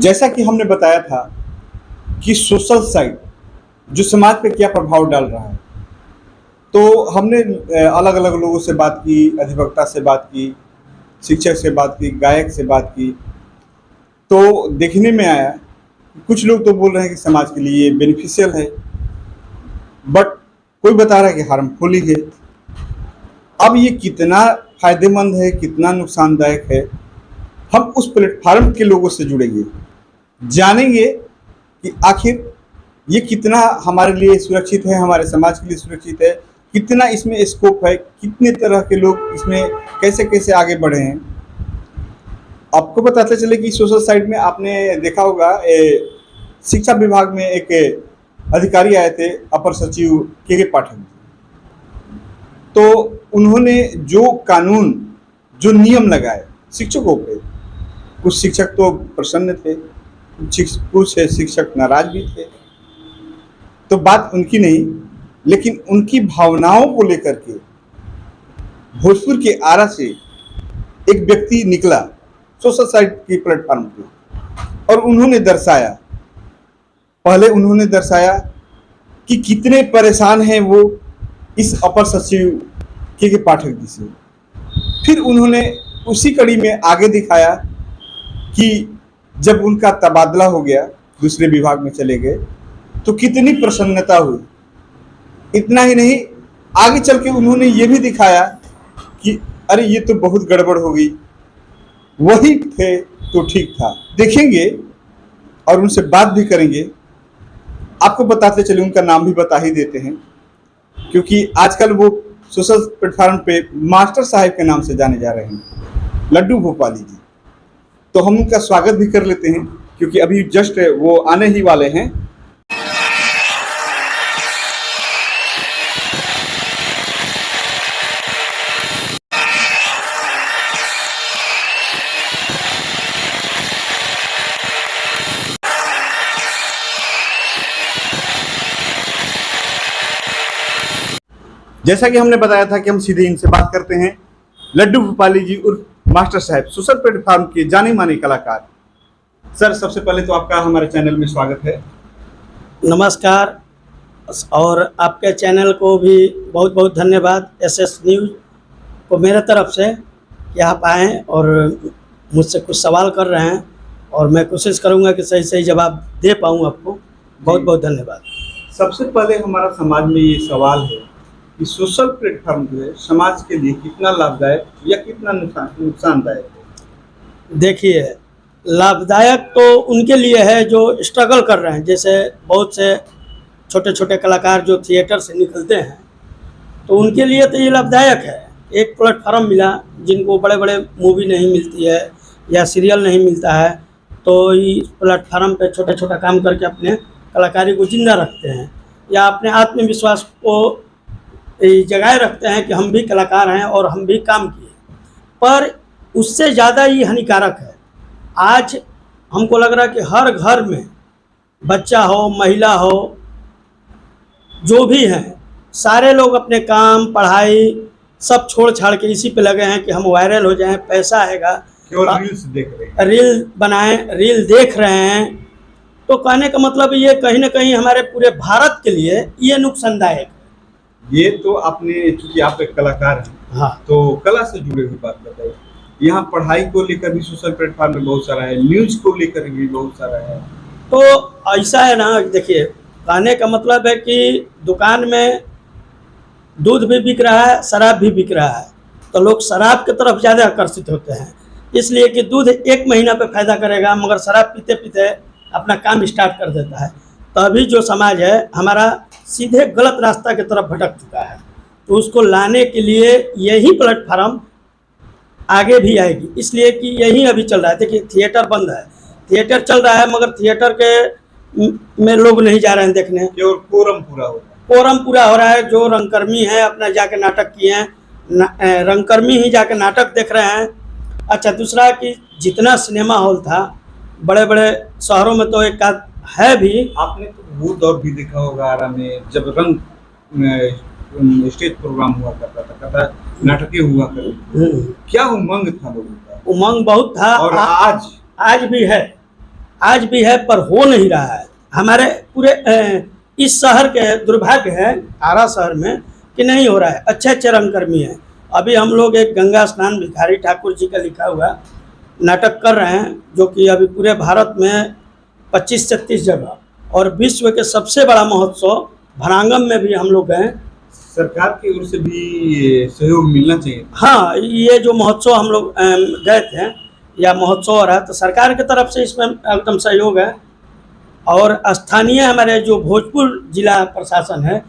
जैसा कि हमने बताया था कि सोशल साइट जो समाज पे क्या प्रभाव डाल रहा है, तो हमने अलग अलग लोगों से बात की, अधिवक्ता से बात की, शिक्षक से बात की, गायक से बात की। तो देखने में आया कुछ लोग तो बोल रहे हैं कि समाज के लिए ये बेनिफिशियल है, बट कोई बता रहा है कि हार्मफुल ही है। अब ये कितना फायदेमंद है, कितना नुकसानदायक है, हम उस प्लेटफार्म के लोगों से जुड़ेंगे, जानेंगे कि आखिर ये कितना हमारे लिए सुरक्षित है, हमारे समाज के लिए सुरक्षित है, कितना इसमें स्कोप है, कितने तरह के लोग इसमें कैसे कैसे आगे बढ़े हैं। आपको बताते चले कि सोशल साइट में आपने देखा होगा, शिक्षा विभाग में एक अधिकारी आए थे, अपर सचिव के पाठक। तो उन्होंने जो कानून, जो नियम लगाए शिक्षकों पे, कुछ शिक्षक तो प्रसन्न थे, कुछ शिक्षक नाराज भी थे। तो बात उनकी नहीं, लेकिन उनकी भावनाओं को लेकर के भोजपुर के आरा से एक व्यक्ति निकला सोशल साइट की प्लेटफॉर्म पे, और उन्होंने दर्शाया, पहले उन्होंने दर्शाया कि कितने परेशान हैं वो इस अपर सचिव के पाठक जी से। फिर उन्होंने उसी कड़ी में आगे दिखाया कि जब उनका तबादला हो गया, दूसरे विभाग में चले गए, तो कितनी प्रसन्नता हुई। इतना ही नहीं, आगे चल के उन्होंने ये भी दिखाया कि अरे ये तो बहुत गड़बड़ हो गई, वही थे तो ठीक था। देखेंगे और उनसे बात भी करेंगे। आपको बताते चले, उनका नाम भी बता ही देते हैं, क्योंकि आजकल वो सोशल प्लेटफॉर्म पे मास्टर साहब के नाम से जाने जा रहे हैं, लड्डू भोपाली जी। तो हम उनका स्वागत भी कर लेते हैं, क्योंकि अभी जस्ट वो आने ही वाले हैं। जैसा कि हमने बताया था कि हम सीधे इनसे बात करते हैं। लड्डू भोपाली जी उर्फ मास्टर साहब, सोशल प्लेटफॉर्म के जाने माने कलाकार। सर, सबसे पहले तो आपका हमारे चैनल में स्वागत है। नमस्कार, और आपके चैनल को भी बहुत बहुत धन्यवाद, एसएस न्यूज़ को मेरे तरफ से कि आप आएँ और मुझसे कुछ सवाल कर रहे हैं, और मैं कोशिश करूंगा कि सही सही जवाब दे पाऊँ आपको। बहुत बहुत धन्यवाद। सबसे पहले हमारा समाज में ये सवाल है कि सोशल प्लेटफॉर्म जो है समाज के लिए कितना लाभदायक या कितना नुकसानदायक है? देखिए, लाभदायक तो उनके लिए है जो स्ट्रगल कर रहे हैं। जैसे बहुत से छोटे छोटे कलाकार जो थिएटर से निकलते हैं, तो उनके लिए तो ये लाभदायक है। एक प्लेटफॉर्म मिला, जिनको बड़े बड़े मूवी नहीं मिलती है या सीरियल नहीं मिलता है, तो इस प्लेटफॉर्म पे छोटा छोटा काम करके अपने कलाकारी को जिंदा रखते हैं, या अपने आत्मविश्वास को जगाए रखते हैं कि हम भी कलाकार हैं और हम भी काम किए। पर उससे ज़्यादा ही हानिकारक है। आज हमको लग रहा है कि हर घर में बच्चा हो, महिला हो, जो भी हैं, सारे लोग अपने काम, पढ़ाई सब छोड़ छाड़ के इसी पे लगे हैं कि हम वायरल हो जाएं, पैसा आएगा। केवल रील्स देख रहे हैं, रील बनाएं, रील देख रहे हैं। तो कहने का मतलब ये कहीं ना कहीं हमारे पूरे भारत के लिए ये नुकसानदायक है। ये तो आपने, चूंकि आप एक कलाकार हैं, हाँ, तो कला से जुड़े हुई बात बताइए। यहाँ पढ़ाई को लेकर भी सोशल प्लेटफॉर्म में बहुत सारा है, न्यूज को लेकर भी बहुत सारा है। तो ऐसा है ना, देखिए, कहने का मतलब है कि दुकान में दूध भी बिक रहा है, शराब भी बिक रहा है, तो लोग शराब की तरफ ज़्यादा आकर्षित होते हैं, इसलिए कि दूध एक महीना पे फायदा करेगा, मगर शराब पीते पीते अपना काम स्टार्ट कर देता है। तो अभी जो समाज है हमारा सीधे गलत रास्ता की तरफ भटक चुका है, तो उसको लाने के लिए यही प्लेटफॉर्म आगे भी आएगी। इसलिए कि यही अभी चल रहा है। देखिए, थिएटर बंद है, थिएटर चल रहा है, मगर थिएटर के में लोग नहीं जा रहे हैं देखने। केवल कोरम पूरा हो रहा है, कोरम पूरा हो रहा है। जो रंगकर्मी है अपना जाके नाटक किए हैं, रंगकर्मी ही जाके नाटक देख रहे हैं। अच्छा, दूसरा कि जितना सिनेमा हॉल था बड़े बड़े शहरों में, तो एक है भी। आपने तो वो दौर भी देखा होगा आरा में, जब रंग स्टेज प्रोग्राम हुआ करता था, कथा नाटकें हुआ करती, क्या उमंग था लोगों का, उमंग बहुत था। और आज भी है, आज भी है, पर हो नहीं रहा है। हमारे पूरे इस शहर के दुर्भाग्य है, आरा शहर में, कि नहीं हो रहा है। अच्छे अच्छे रंगकर्मी हैं। अभी हम लोग एक गंगा स्नान भिखारी ठाकुर जी का लिखा हुआ नाटक कर रहे हैं, जो कि अभी पूरे भारत में 25 से 30 जगह, और विश्व के सबसे बड़ा महोत्सव भरांगम में भी हम लोग गए। सरकार की ओर से भी सहयोग मिलना चाहिए। हाँ, ये जो महोत्सव हम लोग गए थे, या महोत्सव हो रहा है, तो सरकार की तरफ से इसमें एकदम सहयोग है। और स्थानीय हमारे जो भोजपुर जिला प्रशासन है,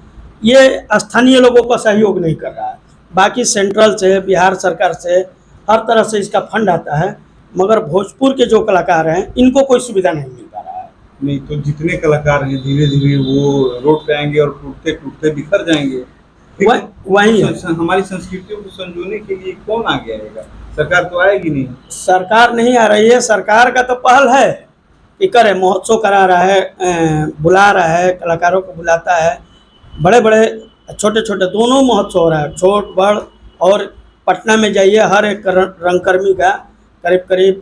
ये स्थानीय लोगों का सहयोग नहीं कर रहा है। बाकी सेंट्रल से, बिहार सरकार से, हर तरह से इसका फंड आता है, मगर भोजपुर के जो कलाकार हैं, इनको कोई सुविधा नहीं मिल पा रहा है। नहीं तो जितने कलाकार हैं धीरे धीरे वो रोड पे आएंगे और टूटते टूटते बिखर जाएंगे। वही है। हमारी संस्कृतियों को संजोने के लिए कौन आगे आएगा? सरकार तो आएगी नहीं। सरकार नहीं आ रही है। सरकार का तो पहल है कि करे, महोत्सव करा रहा है, बुला रहा है, कलाकारों को बुलाता है। बड़े बड़े छोटे छोटे दोनों महोत्सव हो रहा है, छोट बड़। और पटना में जाइए, हर एक रंगकर्मी का करीब करीब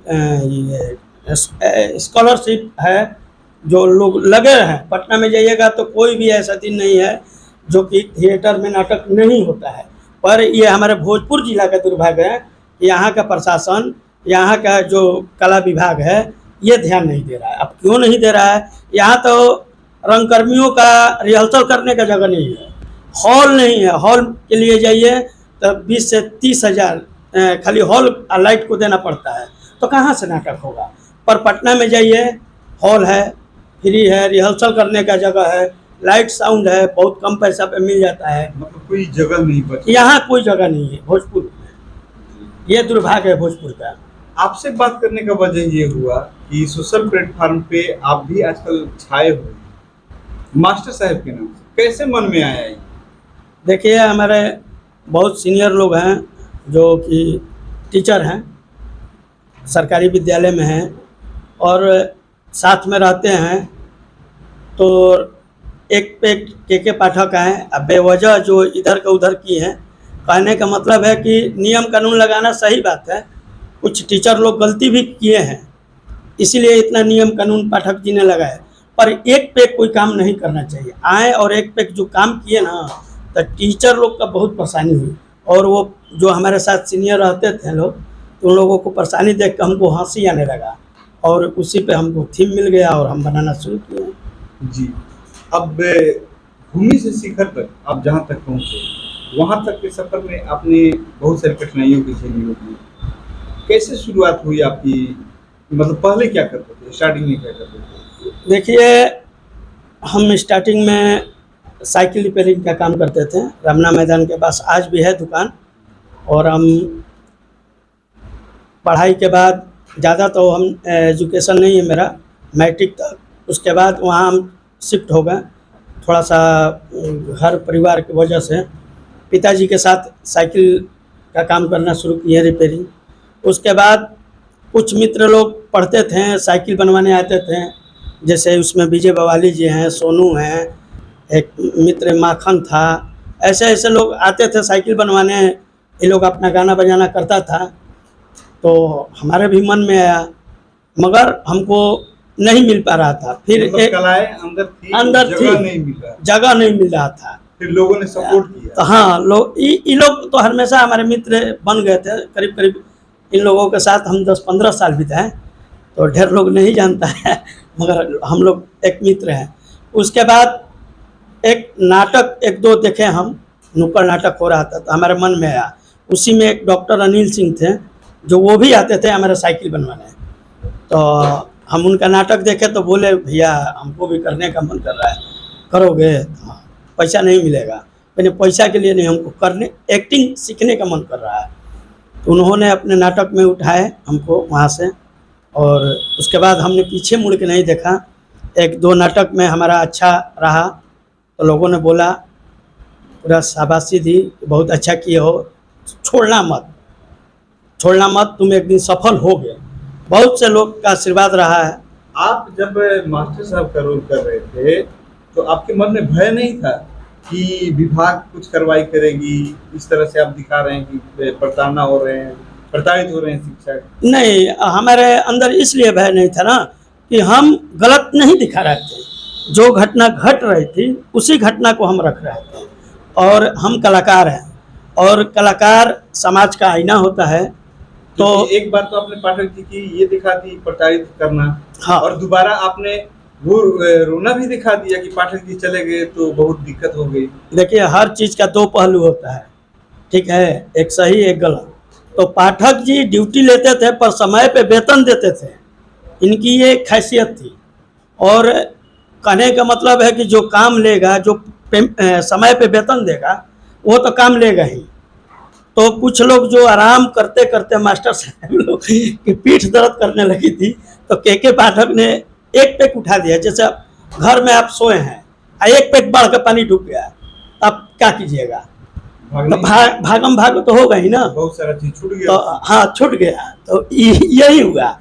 स्कॉलरशिप है, जो लोग लगे हैं। पटना में जाइएगा तो कोई भी ऐसा दिन नहीं है जो कि थिएटर में नाटक नहीं होता है। पर ये हमारे भोजपुर जिला का दुर्भाग्य है कि यहाँ का प्रशासन, यहाँ का जो कला विभाग है, ये ध्यान नहीं दे रहा है। अब क्यों नहीं दे रहा है? यहाँ तो रंगकर्मियों का रिहर्सल करने का जगह नहीं है, हॉल नहीं है। हॉल के लिए जाइए तो 20 से 30 हज़ार खाली हॉल लाइट को देना पड़ता है, तो कहाँ से नाटक होगा? पर पटना में जाइए, हॉल है, फ्री है, रिहर्सल करने का जगह है, लाइट साउंड है, बहुत कम पैसा पे मिल जाता है। मतलब कोई जगह नहीं बची। यहाँ कोई जगह नहीं है भोजपुर में। ये दुर्भाग्य है भोजपुर का। आपसे बात करने का वजह ये हुआ कि सोशल प्लेटफॉर्म पे आप भी आजकल छाए हुए, मास्टर साहब के नाम से कैसे मन में आया ये? देखिए, हमारे बहुत सीनियर लोग हैं जो कि टीचर हैं, सरकारी विद्यालय में हैं और साथ में रहते हैं। तो एक पे के पाठक हैं, अब बेवजह जो इधर का उधर की हैं। कहने का मतलब है कि नियम कानून लगाना सही बात है, कुछ टीचर लोग गलती भी किए हैं, इसीलिए इतना नियम कानून पाठक जी ने लगाए। पर एक पे कोई काम नहीं करना चाहिए। आए और एक पे जो काम किए ना, तो टीचर लोग का बहुत परेशानी हुई। और वो जो हमारे साथ सीनियर रहते थे लोग, तो उन लोगों को परेशानी देख कर हमको हंसी आने लगा, और उसी पे हमको थीम मिल गया और हम बनाना शुरू किए। जी, अब भूमि से शिखर तक आप जहाँ तक पहुँचे, वहाँ तक के सफ़र में आपने बहुत सारी कठिनाइयों की झेली होगी। कैसे शुरुआत हुई आपकी? मतलब पहले क्या करते थे, स्टार्टिंग में क्या करते थे? देखिए, हम स्टार्टिंग में साइकिल रिपेयरिंग का काम करते थे, रमना मैदान के पास आज भी है दुकान। और हम पढ़ाई के बाद ज़्यादा तो हम एजुकेशन नहीं है मेरा, मैट्रिक तक। उसके बाद वहाँ हम शिफ्ट हो गए, थोड़ा सा घर परिवार की वजह से पिताजी के साथ साइकिल का काम करना शुरू किए, रिपेयरिंग। उसके बाद कुछ मित्र लोग पढ़ते थे, साइकिल बनवाने आते थे, जैसे उसमें विजय बवाली जी हैं, सोनू हैं, एक मित्र माखन था। ऐसे ऐसे लोग आते थे साइकिल बनवाने। ये लोग अपना गाना बजाना करता था, तो हमारे भी मन में आया, मगर हमको नहीं मिल पा रहा था। फिर मतलब कलाएं अंदर थी, जगह नहीं मिल रहा था। फिर लोगों ने सपोर्ट किया। तो हाँ, ये लोग तो हमेशा हमारे मित्र बन गए थे। करीब करीब इन लोगों के साथ हम 10-15 साल बिताए, तो ढेर लोग नहीं जानता है, मगर हम लोग एक मित्र हैं। उसके बाद एक नाटक 1-2 देखे हम, नुक्कड़ नाटक हो रहा था, तो हमारे मन में आया। उसी में एक डॉक्टर अनिल सिंह थे, जो वो भी आते थे हमारे साइकिल बनवाने। तो हम उनका नाटक देखे तो बोले, भैया हमको भी करने का मन कर रहा है, करोगे? तो पैसा नहीं मिलेगा। मैंने पैसा के लिए नहीं, हमको करने, एक्टिंग सीखने का मन कर रहा है। तो उन्होंने अपने नाटक में उठाए हमको वहाँ से, और उसके बाद हमने पीछे मुड़ के नहीं देखा। 1-2 नाटक में हमारा अच्छा रहा, तो लोगों ने बोला, पूरा शाबाशी दी, बहुत अच्छा किए हो, छोड़ना मत, तुम एक दिन सफल होगे। बहुत से लोग का आशीर्वाद रहा है। आप जब मास्टर साहब का रोल कर रहे थे, तो आपके मन में भय नहीं था कि विभाग कुछ कार्रवाई करेगी? इस तरह से आप दिखा रहे हैं कि प्रताड़ना हो रहे हैं, प्रताड़ित हो रहे हैं शिक्षक। नहीं, हमारे अंदर इसलिए भय नहीं था ना कि हम गलत नहीं दिखा रहे थे, जो घटना घट रही थी उसी घटना को हम रख रहे थे। और हम कलाकार हैं, और कलाकार समाज का आईना होता है। तो तो एक बार तो आपने पाठक जी की ये दिखा दी प्रताड़ित करना, हाँ, और दोबारा आपने वो रोना भी दिखा दिया कि पाठक जी चले गए तो बहुत दिक्कत हो गई। देखिए हर चीज़ का दो पहलू होता है, ठीक है, एक सही एक गलत। तो पाठक जी ड्यूटी लेते थे पर समय पे वेतन देते थे, इनकी ये खासियत थी। और कहने का मतलब है कि जो काम लेगा, जो समय पे वेतन देगा, वो तो काम लेगा ही। तो कुछ लोग जो आराम करते करते मास्टर साहब लोग की पीठ दर्द करने लगी थी, तो के पाठक ने एक पैक उठा दिया। जैसे घर में आप सोए हैं और एक पैक बढ़ के पानी डूब गया, अब क्या कीजिएगा? तो भागम भाग तो होगा ही ना, बहुत सारा चीज छूट गया। तो हाँ छूट गया। तो यही हुआ।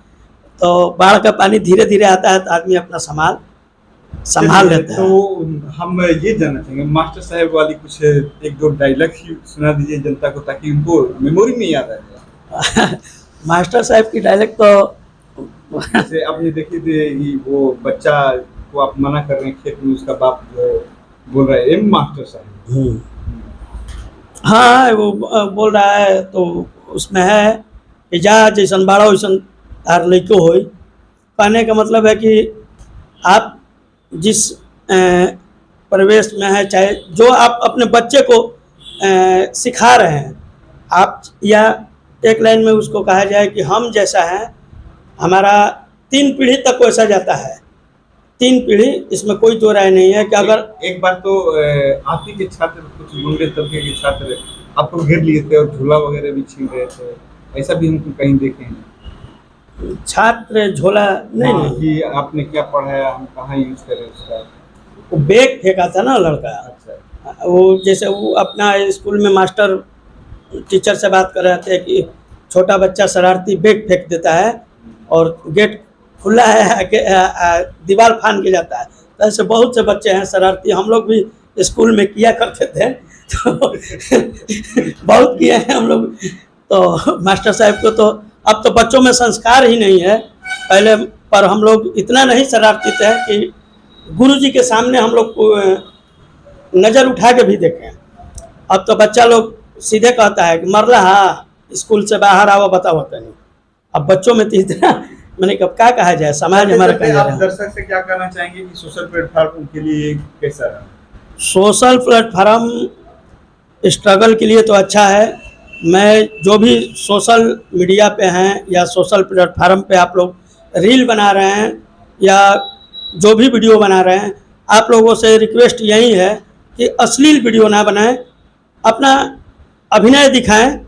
तो बाढ़ का पानी धीरे धीरे आता है तो आदमी अपना संभाल लेता है। तो हम ये जानना चाहेंगे, मास्टर साहब वाली कुछ एक दो डायलॉग ही सुना दीजिए जनता को, ताकि उनको मेमोरी में याद आ जाए। मास्टर साहब की डायलॉग तो जैसे आपने देखी थी वो बच्चा को आप मना कर रहे हैं खेत में, उसका बाप जो बोल रहा है मास्टर साहब। हाँ वो बोल रहा है, तो उसमें है कि जा जैसन बाड़ा वैसन तार लैको हो। कहने का मतलब है कि आप जिस परिवेश में है, चाहे जो आप अपने बच्चे को सिखा रहे हैं आप, या एक लाइन में उसको कहा जाए कि हम जैसा है हमारा 3 पीढ़ी तक वैसा जाता है। 3 पीढ़ी, इसमें कोई दो राय नहीं है कि अगर एक बार तो आप ही के छात्र, कुछ गुंडे तबके के छात्र आपको घेर लिए थे और झूला वगैरह भी छीन रहे थे, ऐसा भी हम कहीं देखे हैं। छात्र झोला नहीं हाँ, नहीं, कि आपने क्या पढ़ाया, हम कहाँ यूज करें उसका। वो बैग फेंका था ना लड़का। अच्छा, वो जैसे वो अपना स्कूल में मास्टर टीचर से बात कर रहे थे कि छोटा बच्चा शरारती बैग फेंक देता है और गेट खुला है, दीवार फान के जाता है। तो ऐसे बहुत से बच्चे हैं शरारती, हम लोग भी स्कूल में किया करते थे। तो बहुत किए हैं हम लोग। तो मास्टर साहब को तो अब तो बच्चों में संस्कार ही नहीं है। पहले पर हम लोग इतना नहीं शरारती थे कि गुरुजी के सामने हम लोग नज़र उठा के भी देखें। अब तो बच्चा लोग सीधे कहता है कि मरला हाँ स्कूल से बाहर आओ बताओ नहीं। अब बच्चों में तो इतना मैंने कब क्या कहा जाए, समाज हमारा कह आप दर्शक से क्या कहना चाहेंगे कि सोशल प्लेटफॉर्म के लिए कैसा रहा? सोशल प्लेटफॉर्म स्ट्रगल के लिए तो अच्छा है। मैं जो भी सोशल मीडिया पे हैं या सोशल प्लेटफॉर्म पे आप लोग रील बना रहे हैं या जो भी वीडियो बना रहे हैं, आप लोगों से रिक्वेस्ट यही है कि अश्लील वीडियो ना बनाएं, अपना अभिनय दिखाएं,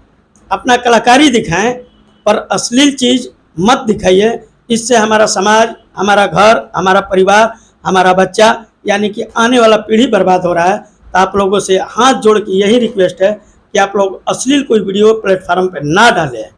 अपना कलाकारी दिखाएं, पर अश्लील चीज़ मत दिखाइए। इससे हमारा समाज, हमारा घर, हमारा परिवार, हमारा बच्चा यानी कि आने वाला पीढ़ी बर्बाद हो रहा है। तो आप लोगों से हाथ जोड़ के यही रिक्वेस्ट है कि आप लोग अश्लील कोई वीडियो प्लेटफॉर्म पर ना डालें।